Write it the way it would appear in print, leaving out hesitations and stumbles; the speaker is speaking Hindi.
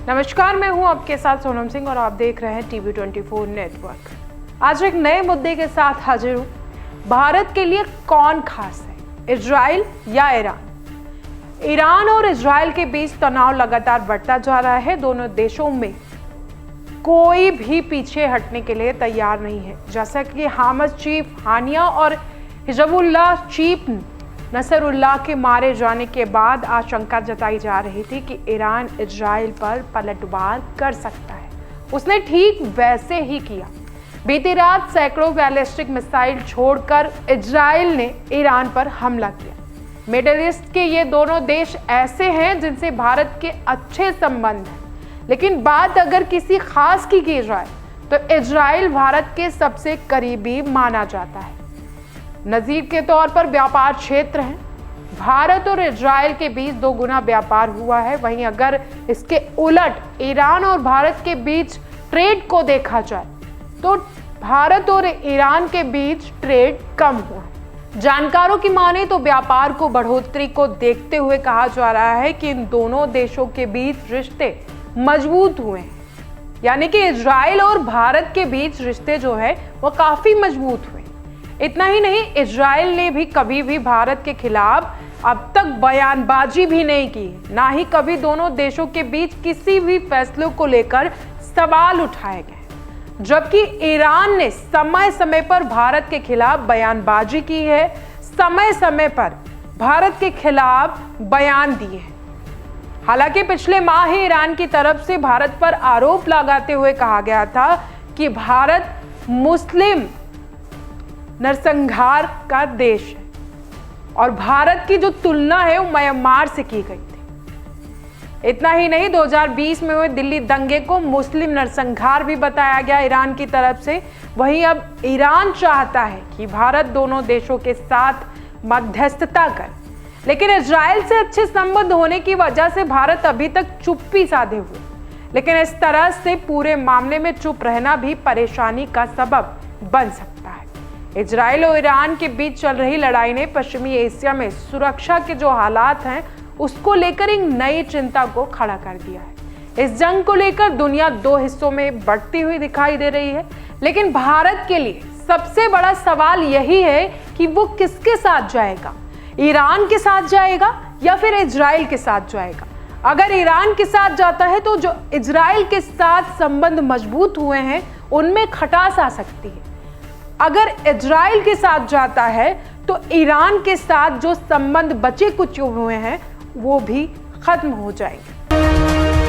नमस्कार, मैं हूं आपके साथ सोनम सिंह और आप देख रहे हैं TV24 नेटवर्क। आज एक नए मुद्दे के साथ हाजिर हूं। भारत के लिए कौन खास है, इजराइल या ईरान? ईरान और इजराइल के बीच तनाव लगातार बढ़ता जा रहा है। दोनों देशों में कोई भी पीछे हटने के लिए तैयार नहीं है। जैसा कि हमास चीफ हानिया और हिजबुल्लाह चीफ नसरुल्लाह के मारे जाने के बाद आशंका जताई जा रही थी कि ईरान इजराइल पर पलटवार कर सकता है। उसने ठीक वैसे ही किया। बीती रात सैकड़ों बैलिस्टिक मिसाइल छोड़कर इजराइल ने ईरान पर हमला किया। मिडिल ईस्ट के ये दोनों देश ऐसे हैं जिनसे भारत के अच्छे संबंध हैं, लेकिन बात अगर किसी खास की जाए तो इजराइल भारत के सबसे करीबी माना जाता है। नजीर के तौर पर व्यापार क्षेत्र है। भारत और इजराइल के बीच 2 गुना व्यापार हुआ है। वहीं अगर इसके उलट ईरान और भारत के बीच ट्रेड को देखा जाए तो भारत और ईरान के बीच ट्रेड कम हुआ है। जानकारों की माने तो व्यापार को बढ़ोतरी को देखते हुए कहा जा रहा है कि इन दोनों देशों के बीच रिश्ते मजबूत हुए हैं, यानी कि इजराइल और भारत के बीच रिश्ते जो है वो काफी मजबूत हुए। इतना ही नहीं, इजराइल ने भी कभी भी भारत के खिलाफ अब तक बयानबाजी भी नहीं की, ना ही कभी दोनों देशों के बीच किसी भी फैसलों को लेकर सवाल उठाए गए। जबकि ईरान ने समय समय पर भारत के खिलाफ बयानबाजी की है, समय समय पर भारत के खिलाफ बयान दिए हैं। हालांकि पिछले माह ही ईरान की तरफ से भारत पर आरोप लगाते हुए कहा गया था कि भारत मुस्लिम नरसंहार का देश है और भारत की जो तुलना है वो म्यांमार से की गई थी। इतना ही नहीं, 2020 में हुए दिल्ली दंगे को मुस्लिम नरसंहार भी बताया गया ईरान की तरफ से। वहीं अब ईरान चाहता है कि भारत दोनों देशों के साथ मध्यस्थता करे, लेकिन इजराइल से अच्छे संबंध होने की वजह से भारत अभी तक चुप्पी साधे हुए। लेकिन इस तरह से पूरे मामले में चुप रहना भी परेशानी का सबब बन सकता है। इजराइल और ईरान के बीच चल रही लड़ाई ने पश्चिमी एशिया में सुरक्षा के जो हालात हैं उसको लेकर एक नई चिंता को खड़ा कर दिया है। इस जंग को लेकर दुनिया 2 हिस्सों में बढ़ती हुई दिखाई दे रही है, लेकिन भारत के लिए सबसे बड़ा सवाल यही है कि वो किसके साथ जाएगा, ईरान के साथ जाएगा या फिर इजराइल के साथ जाएगा। अगर ईरान के साथ जाता है तो जो इजराइल के साथ संबंध मजबूत हुए हैं उनमें खटास आ सकती है। अगर इजराइल के साथ जाता है तो ईरान के साथ जो संबंध बचे कुछ हुए हैं वो भी खत्म हो जाएंगे।